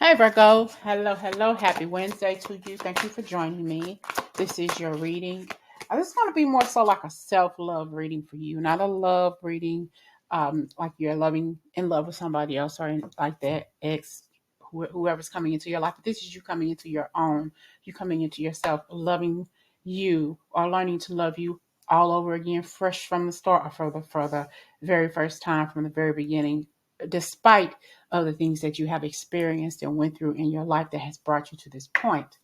Hey Virgo, hello. Happy Wednesday to you. Thank you for joining me. This is your reading. This is going to be more so like a self-love reading for you, not a love reading like you're loving in love with somebody else or like that ex whoever's coming into your life. But this is you coming into your own, you coming into yourself, loving you or learning to love you all over again, fresh from the start or for the very first time from the very beginning, despite of the things that you have experienced and went through in your life that has brought you to this point.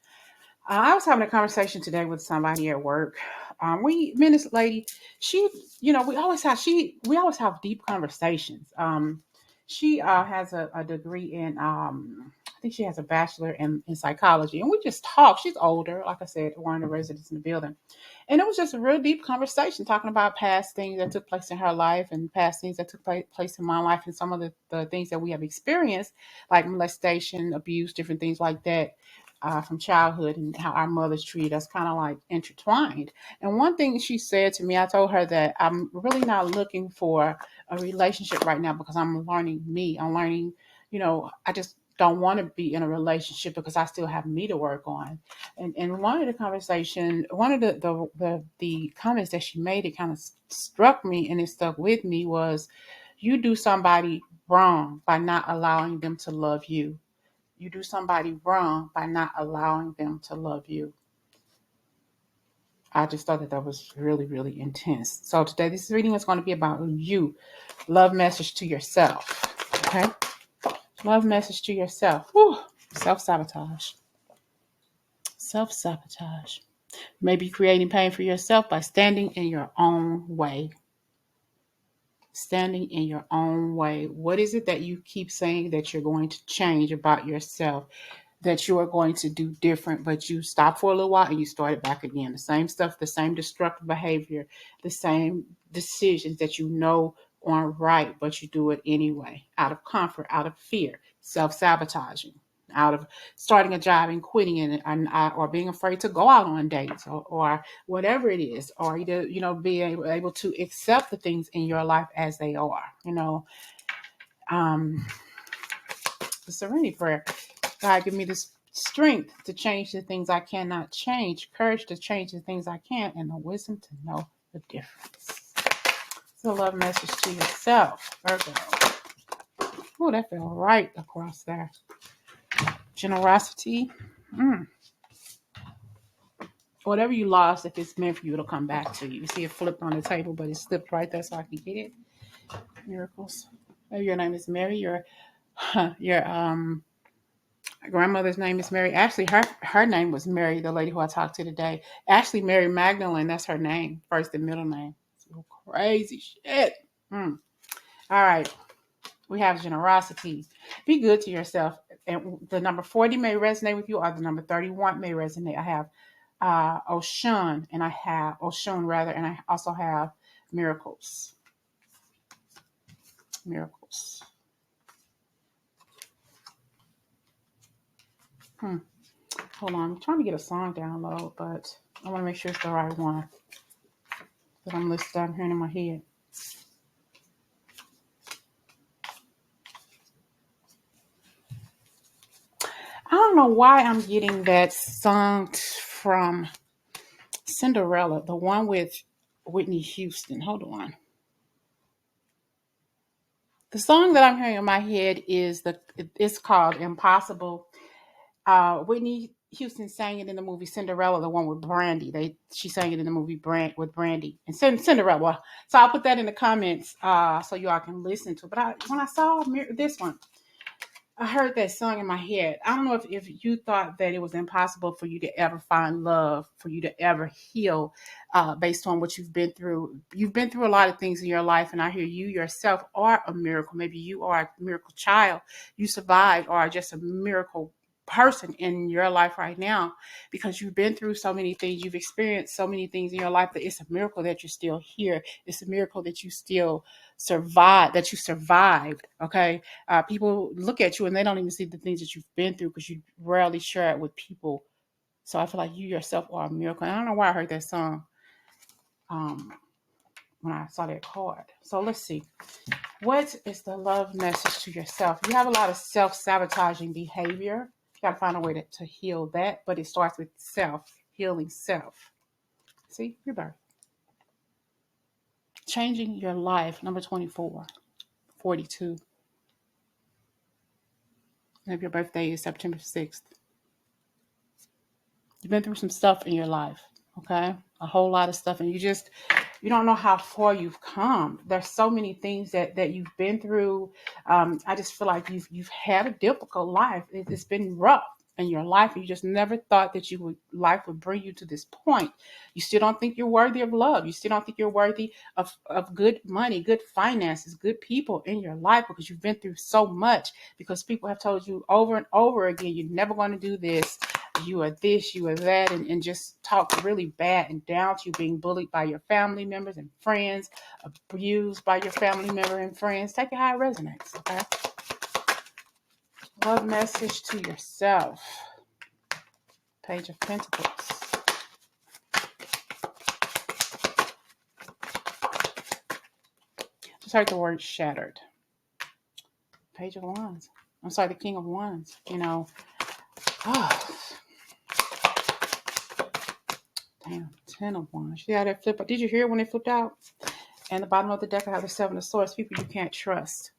I was having a conversation today with somebody at work. Me and this lady, she, we always have deep conversations. She has a degree in, I think she has a bachelor in psychology, and we just talk. She's older, like I said, one of the residents in the building. And it was just a real deep conversation talking about past things that took place in her life and past things that took place in my life and some of the things that we have experienced, like molestation, abuse, different things like that from childhood and how our mothers treat us kind of like intertwined. And one thing she said to me, I told her that I'm really not looking for a relationship right now because I'm learning me. I'm learning, I just don't want to be in a relationship because I still have me to work on. And one of the conversation, one of the comments that she made, it kind of struck me and it stuck with me was, you do somebody wrong by not allowing them to love you. You do somebody wrong by not allowing them to love you. I just thought that was really, really intense. So today, this reading is going to be about you. Love message to yourself. Okay? Love message to yourself. Whew. Self-sabotage. Self-sabotage. Maybe creating pain for yourself by standing in your own way. Standing in your own way. What is it that you keep saying that you're going to change about yourself, that you are going to do different, but you stop for a little while and you start it back again? The same stuff, the same destructive behavior, the same decisions that you know aren't right, but you do it anyway, out of comfort, out of fear, self-sabotaging, out of starting a job and quitting it, or being afraid to go out on dates, or whatever it is, or either being able to accept the things in your life as they are. Um, the Serenity Prayer. God, give me this strength to change the things I cannot change, courage to change the things I can, and the wisdom to know the difference. It's a love message to yourself, Virgo. Oh, that fell right across there. Generosity. Whatever you lost, if it's meant for you, it'll come back to you. You see it flipped on the table, but it slipped right there so I can get it. Miracles. Maybe your name is Mary. Your grandmother's name is Mary. Actually, her name was Mary, the lady who I talked to today. Actually, Mary Magdalene, that's her name, first and middle name. So crazy shit. All right. We have generosity. Be good to yourself. And the number 40 may resonate with you, or the number 31 may resonate. I have Oshun, and I have Oshun rather, and I also have miracles. Miracles. Hold on, I'm trying to get a song download, but I want to make sure it's the right one that I'm hearing in my head. I don't know why I'm getting that song from Cinderella, the one with Whitney Houston. Hold on. The song that I'm hearing in my head it's called Impossible. Whitney Houston sang it in the movie Cinderella, the one with Brandy. She sang it in the movie with Brandy and Cinderella. So I'll put that in the comments so y'all can listen to it. But when I saw this one, I heard that song in my head. I don't know if you thought that it was impossible for you to ever find love, for you to ever heal based on what you've been through. You've been through a lot of things in your life, and I hear you yourself are a miracle. Maybe you are a miracle child. You survived, or just a miracle person in your life right now because you've been through so many things. You've experienced so many things in your life that it's a miracle that you're still here. It's a miracle that you still survived. Okay. People look at you and they don't even see the things that you've been through because you rarely share it with people. So I feel like you yourself are a miracle. And I don't know why I heard that song. when I saw that card. So let's see. What is the love message to yourself? You have a lot of self-sabotaging behavior. You got to find a way to heal that, but it starts with self, healing self. See, your birth. Changing your life, number 24, 42. Maybe your birthday is September 6th. You've been through some stuff in your life, okay? A whole lot of stuff, and you don't know how far you've come. There's so many things that you've been through. I just feel like you've had a difficult life. It's been rough in your life. You just never thought that life would bring you to this point. You still don't think you're worthy of love. You still don't think you're worthy of good money, good finances, good people in your life, because you've been through so much, because people have told you over and over again, you're never going to do this. You are this, you are that, and just talk really bad and down to you, being bullied by your family members and friends, abused by your family member and friends. Take it how it resonates, okay? Love message to yourself. Page of Pentacles. Just heard the word shattered. Page of Wands. I'm sorry, the King of Wands. Oh, damn, 10 of Wands. See how that flip? Did you hear it when it flipped out? And the bottom of the deck, I have the 7 of Swords. People you can't trust.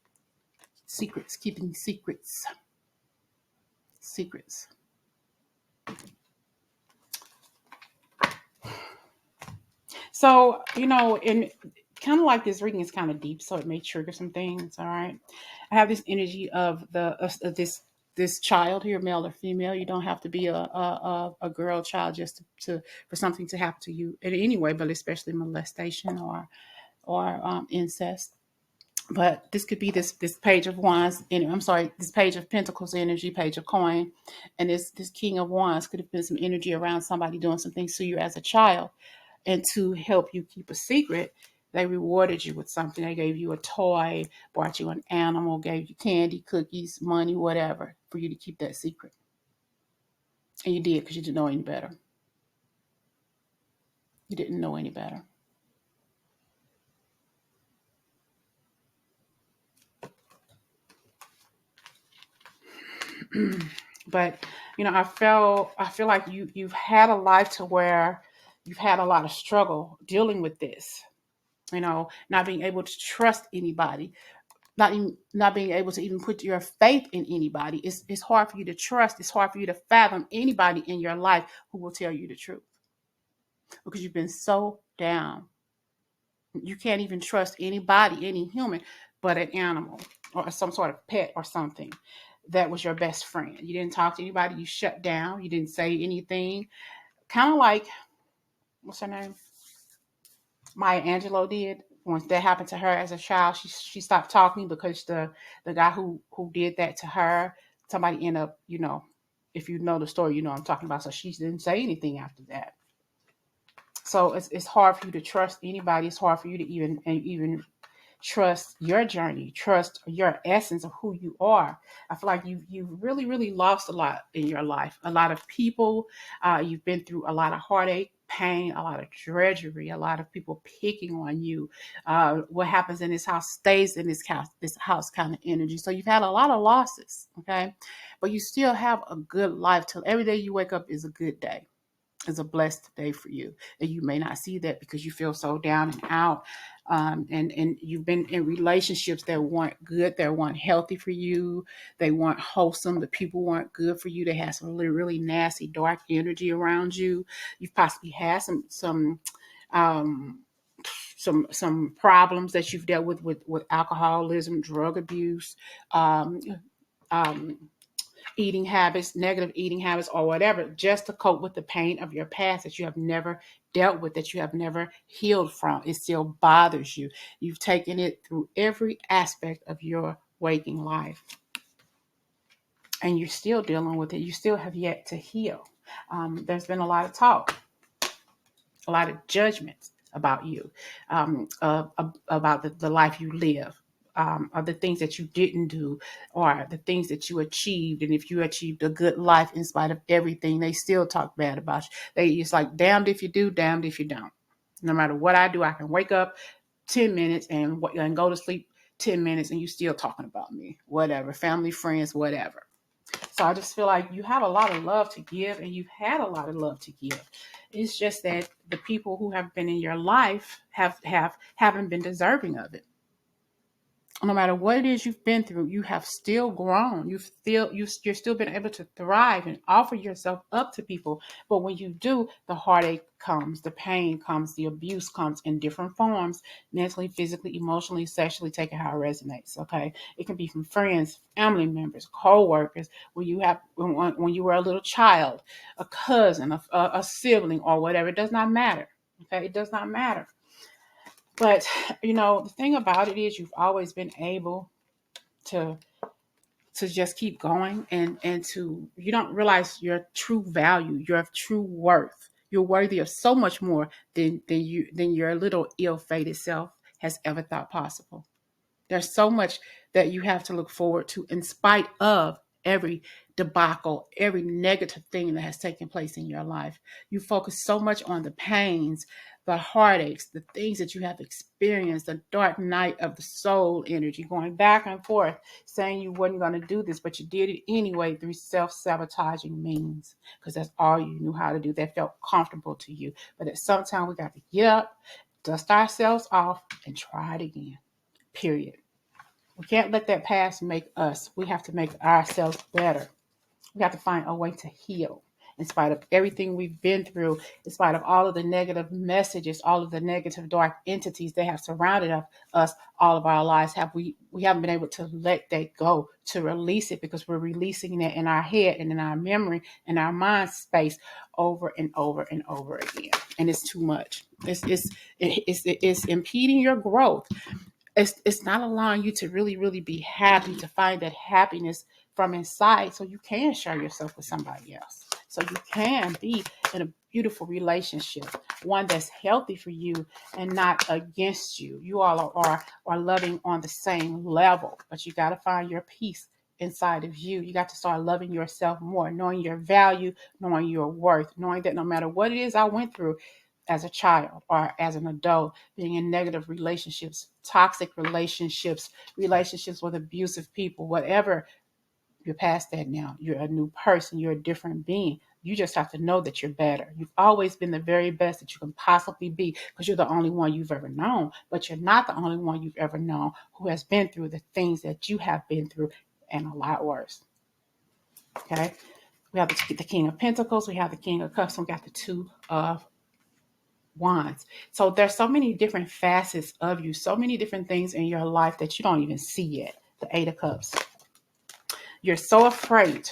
Secrets, keeping secrets. Secrets. So, in kind of like this reading is kind of deep, so it may trigger some things. All right. I have this energy of this child here, male or female. You don't have to be a girl child just to for something to happen to you in any way, but especially molestation or incest. But this could be this page of wands, this page of pentacles energy, page of coin, and this king of wands could have been some energy around somebody doing some things to you as a child, and to help you keep a secret, they rewarded you with something. They gave you a toy, bought you an animal, gave you candy, cookies, money, whatever, for you to keep that secret. And you did, because you didn't know any better. You didn't know any better. But I feel like you've had a life to where you've had a lot of struggle dealing with this. Not being able to trust anybody, not being able to even put your faith in anybody. It's hard for you to trust. It's hard for you to fathom anybody in your life who will tell you the truth, because you've been so down. You can't even trust anybody, any human, but an animal or some sort of pet or something that was your best friend. You didn't talk to anybody. You shut down. You didn't say anything. Kind of like, what's her name? Maya Angelou did. Once that happened to her as a child, she stopped talking, because the guy who did that to her, somebody ended up, if you know the story, you know what I'm talking about. So she didn't say anything after that. So it's hard for you to trust anybody. It's hard for you to even trust your journey, trust your essence of who you are. I feel like you've really, really lost a lot in your life. A lot of people, you've been through a lot of heartache, pain, a lot of drudgery, a lot of people picking on you. What happens in this house stays in this house kind of energy. So you've had a lot of losses, okay? But you still have a good life. Till every day you wake up is a good day. Is a blessed day for you. And you may not see that because you feel so down and out. And you've been in relationships that weren't good, that weren't healthy for you. They weren't wholesome. The people weren't good for you. They had some really, really nasty, dark energy around you. You've possibly had some problems that you've dealt with alcoholism, drug abuse, um, um, eating habits, negative eating habits, or whatever, just to cope with the pain of your past that you have never dealt with, that you have never healed from. It still bothers you. You've taken it through every aspect of your waking life, and you're still dealing with it. You still have yet to heal. There's been a lot of talk, a lot of judgments about you, about the life you live. Or the things that you didn't do, or the things that you achieved. And if you achieved a good life in spite of everything, they still talk bad about you. It's like, damned if you do, damned if you don't. No matter what I do, I can wake up, 10 minutes and go to sleep 10 minutes and you still talking about me, whatever, family, friends, whatever. So I just feel like you have a lot of love to give, and you've had a lot of love to give. It's just that the people who have been in your life haven't been deserving of it. No matter what it is you've been through, you have still grown. You're still been able to thrive and offer yourself up to people. But when you do, the heartache comes, the pain comes, the abuse comes in different forms, mentally, physically, emotionally, sexually. Take it how it resonates. Okay, it can be from friends, family members, co-workers. When you were a little child, a cousin, a sibling, or whatever. It does not matter. Okay, it does not matter. But the thing about it is you've always been able to just keep going, and to you don't realize your true value, your true worth. You're worthy of so much more than your little ill-fated self has ever thought possible. There's so much that you have to look forward to in spite of every debacle, every negative thing that has taken place in your life. You focus so much on the pains, the heartaches, the things that you have experienced, the dark night of the soul energy, going back and forth, saying you weren't going to do this, but you did it anyway through self-sabotaging means, because that's all you knew how to do. That felt comfortable to you. But at some time, we got to get up, dust ourselves off, and try it again. Period. We can't let that past make us. We have to make ourselves better. We have to find a way to heal in spite of everything we've been through, in spite of all of the negative messages, all of the negative dark entities that have surrounded us all of our lives. We haven't been able to let that go, to release it, because we're releasing that in our head and in our memory and our mind space over and over and over again. And it's too much. It's impeding your growth. It's not allowing you to really, really be happy, to find that happiness from inside, so you can share yourself with somebody else. So you can be in a beautiful relationship, one that's healthy for you and not against you. You all are loving on the same level, but you got to find your peace inside of you. You got to start loving yourself more, knowing your value, knowing your worth, knowing that no matter what it is I went through as a child or as an adult, being in negative relationships, toxic relationships, relationships with abusive people, whatever, you're past that now. You're a new person. You're a different being. You just have to know that you're better. You've always been the very best that you can possibly be, because you're the only one you've ever known. But you're not the only one you've ever known who has been through the things that you have been through, and a lot worse. Okay? We have the King of Pentacles. We have the King of Cups. We got the Two of Wands. So there's so many different facets of you, so many different things in your life that you don't even see yet. The Eight of Cups. You're so afraid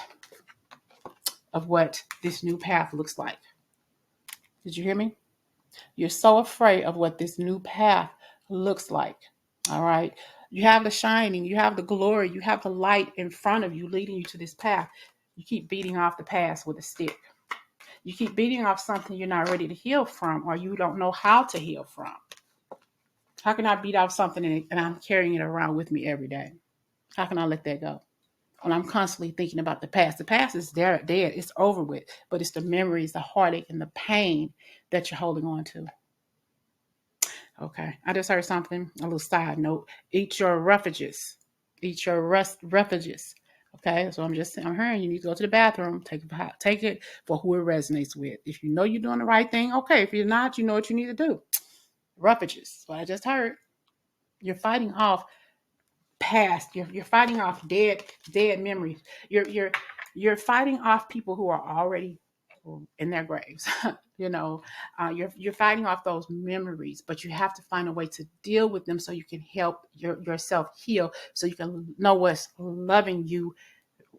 of what this new path looks like. Did you hear me? You're so afraid of what this new path looks like. All right. You have the shining, you have the glory, you have the light in front of you leading you to this path. You keep beating off the past with a stick. You keep beating off something you're not ready to heal from, or you don't know how to heal from. How can I beat off something and I'm carrying it around with me every day? How can I let that go? When I'm constantly thinking about the past. The past is there, dead. It's over with. But it's the memories, the heartache, and the pain that you're holding on to. Okay. I just heard something, a little side note. Eat your refuges. Eat your refuges. Okay. So I'm hearing you need to go to the bathroom. Take it for who it resonates with. If you know you're doing the right thing, okay. If you're not, you know what you need to do. Refuges. What I just heard. You're fighting off past. You're fighting off dead memories. You're fighting off people who are already in their graves. You're fighting off those memories, but you have to find a way to deal with them so you can help yourself heal, so you can know what's loving you,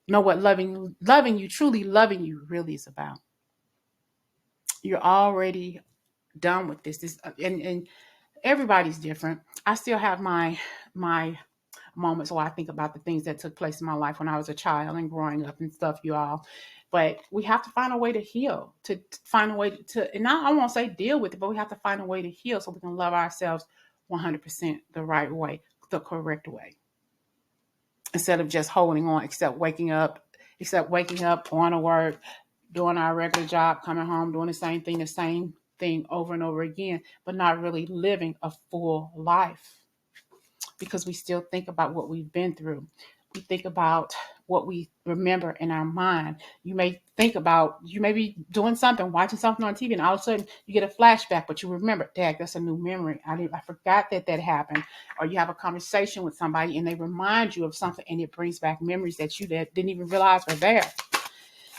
know what loving you, truly loving you really is about. You're already done with this and everybody's different. I still have my moments where I think about the things that took place in my life when I was a child and growing up and stuff, you all. But we have to find a way to heal, to find a way to, and I won't say deal with it, but we have to find a way to heal so we can love ourselves 100% the right way, the correct way. Instead of just holding on, except waking up, going to work, doing our regular job, coming home, doing the same thing, the same thing over and over again, but not really living a full life because we still think about what we've been through. We think about what we remember in our mind. You may think about, you may be doing something, watching something on TV, and all of a sudden you get a flashback, but you remember, Dad, that's a new memory. I forgot that happened. Or you have a conversation with somebody and they remind you of something and it brings back memories that you didn't even realize were there.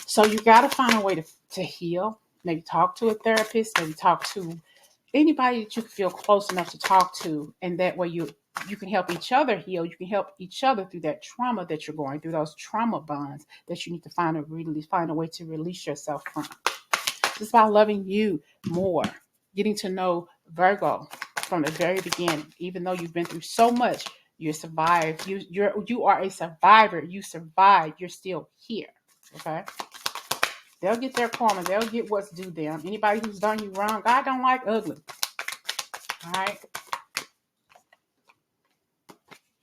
So you got to find a way to heal. Maybe talk to a therapist, maybe talk to anybody that you feel close enough to talk to, and that way you can help each other heal. You can help each other through that trauma that you're going through, those trauma bonds that you need to find a way to release yourself from. It's about loving you more, getting to know Virgo from the very beginning. Even though you've been through so much, you survived. You are a survivor. You survived. You're still here. Okay. They'll get their karma. They'll get what's due them. Anybody who's done you wrong, God don't like ugly. All right.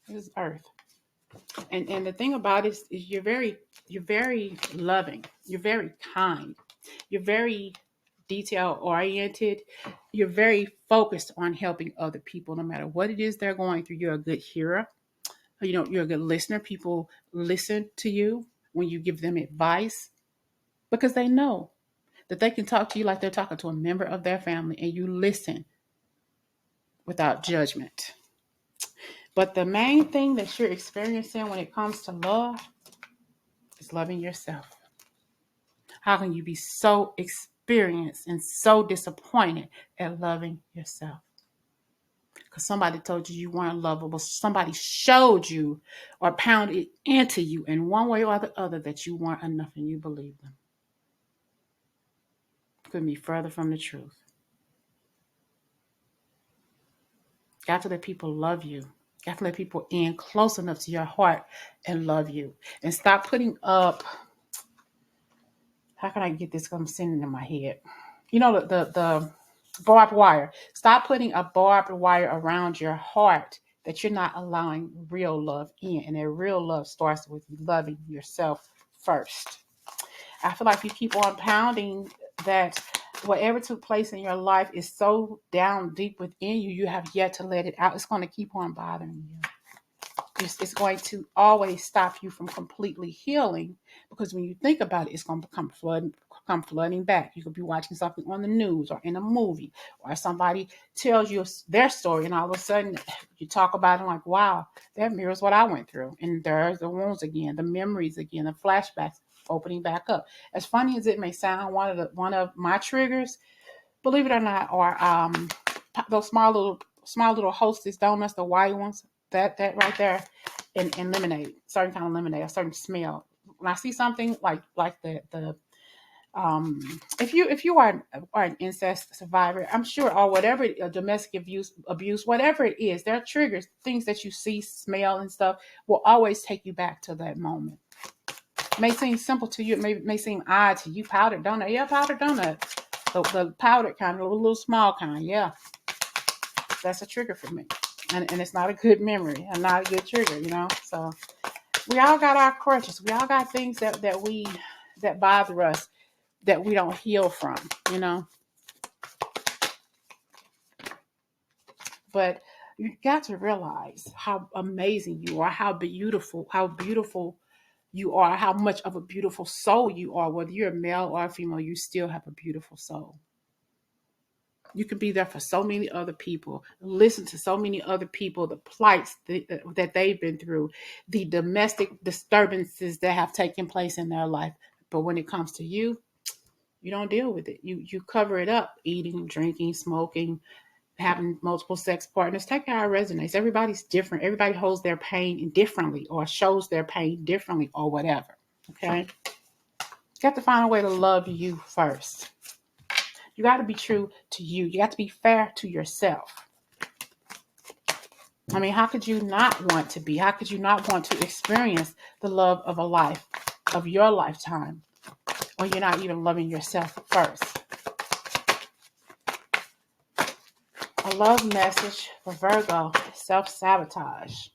This is Earth. And the thing about it is you're very loving. You're very kind. You're very detail oriented. You're very focused on helping other people no matter what it is they're going through. You're a good hearer. You're a good listener. People listen to you when you give them advice because they know that they can talk to you like they're talking to a member of their family, and you listen without judgment. But the main thing that you're experiencing when it comes to love is loving yourself. How can you be so experienced and so disappointed at loving yourself? Because somebody told you weren't lovable. Somebody showed you or pounded into you in one way or the other that you weren't enough, and you believed them. Couldn't be further from the truth. Got to let people love you. Got to let people in close enough to your heart and love you. And stop putting up, how can I get this? I'm sitting in my head. The barbed wire. Stop putting a barbed wire around your heart that you're not allowing real love in. And that real love starts with you loving yourself first. I feel like you keep on pounding that whatever took place in your life is so down deep within you, you have yet to let it out. It's going to keep on bothering you. It's going to always stop you from completely healing, because when you think about it, it's going to come flooding back. You could be watching something on the news or in a movie, or somebody tells you their story, and all of a sudden you talk about it like, wow, that mirrors what I went through. And there's the wounds again, the memories again, the flashbacks opening back up. As funny as it may sound, one of my triggers, believe it or not, are those small little Hostess donuts, the white ones. That right there, and lemonade, certain kind of lemonade, a certain smell. When I see something like the if you are an incest survivor, I'm sure, or whatever, domestic abuse, whatever it is, there are triggers, things that you see, smell, and stuff will always take you back to that moment. It may seem simple to you, it may seem odd to you. Powdered donut, yeah, powdered donut, the powdered kind, the little small kind, yeah, that's a trigger for me. And it's not a good memory and not a good trigger, So we all got our crutches. We all got things that bother us that we don't heal from, But you got to realize how amazing you are, how beautiful you are, how much of a beautiful soul you are. Whether you're a male or a female, you still have a beautiful soul. You can be there for so many other people, listen to so many other people, the plights that they've been through, the domestic disturbances that have taken place in their life. But when it comes to you, you don't deal with it. You cover it up, eating, drinking, smoking, having multiple sex partners. Take how it resonates. Everybody's different. Everybody holds their pain differently or shows their pain differently or whatever. Okay? You have to find a way to love you first. You got to be true to you. You got to be fair to yourself. I mean, how could you not want to be? How could you not want to experience the love of a life, of your lifetime, when you're not even loving yourself first? A love message for Virgo: self-sabotage.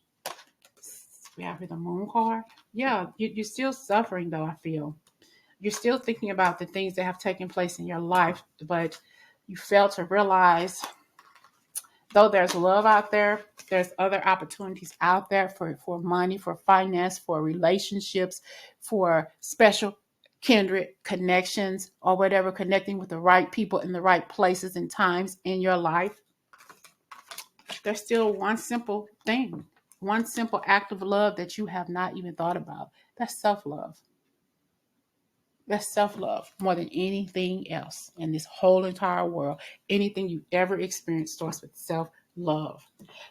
We have here the moon card. Yeah, you're still suffering, though, I feel. You're still thinking about the things that have taken place in your life, but You fail to realize, though there's love out there, there's other opportunities out there for money, for finance, for relationships, for special kindred connections or whatever, connecting with the right people in the right places and times in your life. There's still one simple thing, one simple act of love that you have not even thought about. That's self-love. That's self-love more than anything else in this whole entire world. Anything you ever experienced starts with self-love.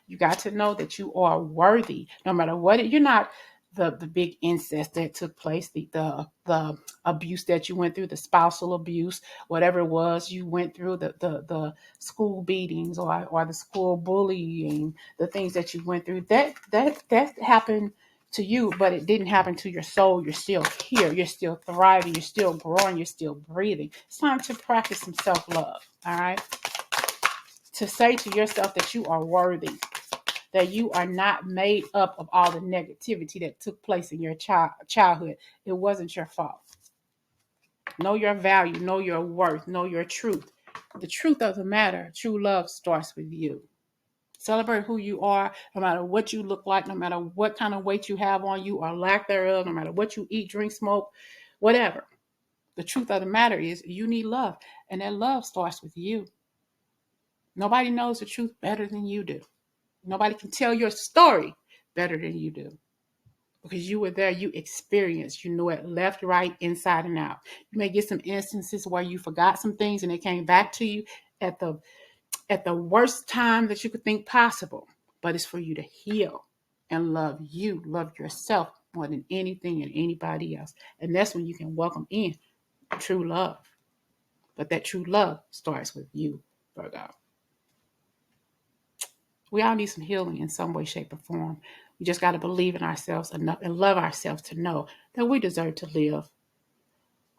You got to know that you are worthy, no matter what. You're not the big incest that took place, the abuse that you went through, the spousal abuse, whatever it was you went through, the school beatings or the school bullying, the things that you went through. That happened to you, but it didn't happen to your soul. You're still here. You're still thriving. You're still growing. You're still breathing. It's time to practice some self-love. All right. To say to yourself that you are worthy, that you are not made up of all the negativity that took place in your childhood. It wasn't your fault. Know your value, know your worth, know your truth. The truth of the matter, true love starts with you. Celebrate who you are, no matter what you look like, no matter what kind of weight you have on you or lack thereof, no matter what you eat, drink, smoke, whatever. The truth of the matter is you need love, and that love starts with you. Nobody knows the truth better than you do. Nobody can tell your story better than you do, because you were there, you experienced, you knew it left, right, inside, and out. You may get some instances where you forgot some things and it came back to you at the worst time that you could think possible. But it's for you to heal and love you, love yourself more than anything and anybody else. And that's when you can welcome in true love. But that true love starts with you, Virgo. We all need some healing in some way, shape, or form. We just got to believe in ourselves enough and love ourselves to know that we deserve to live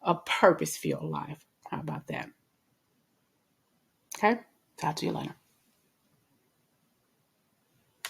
a purpose-filled life. How about that? Okay? Talk to you later.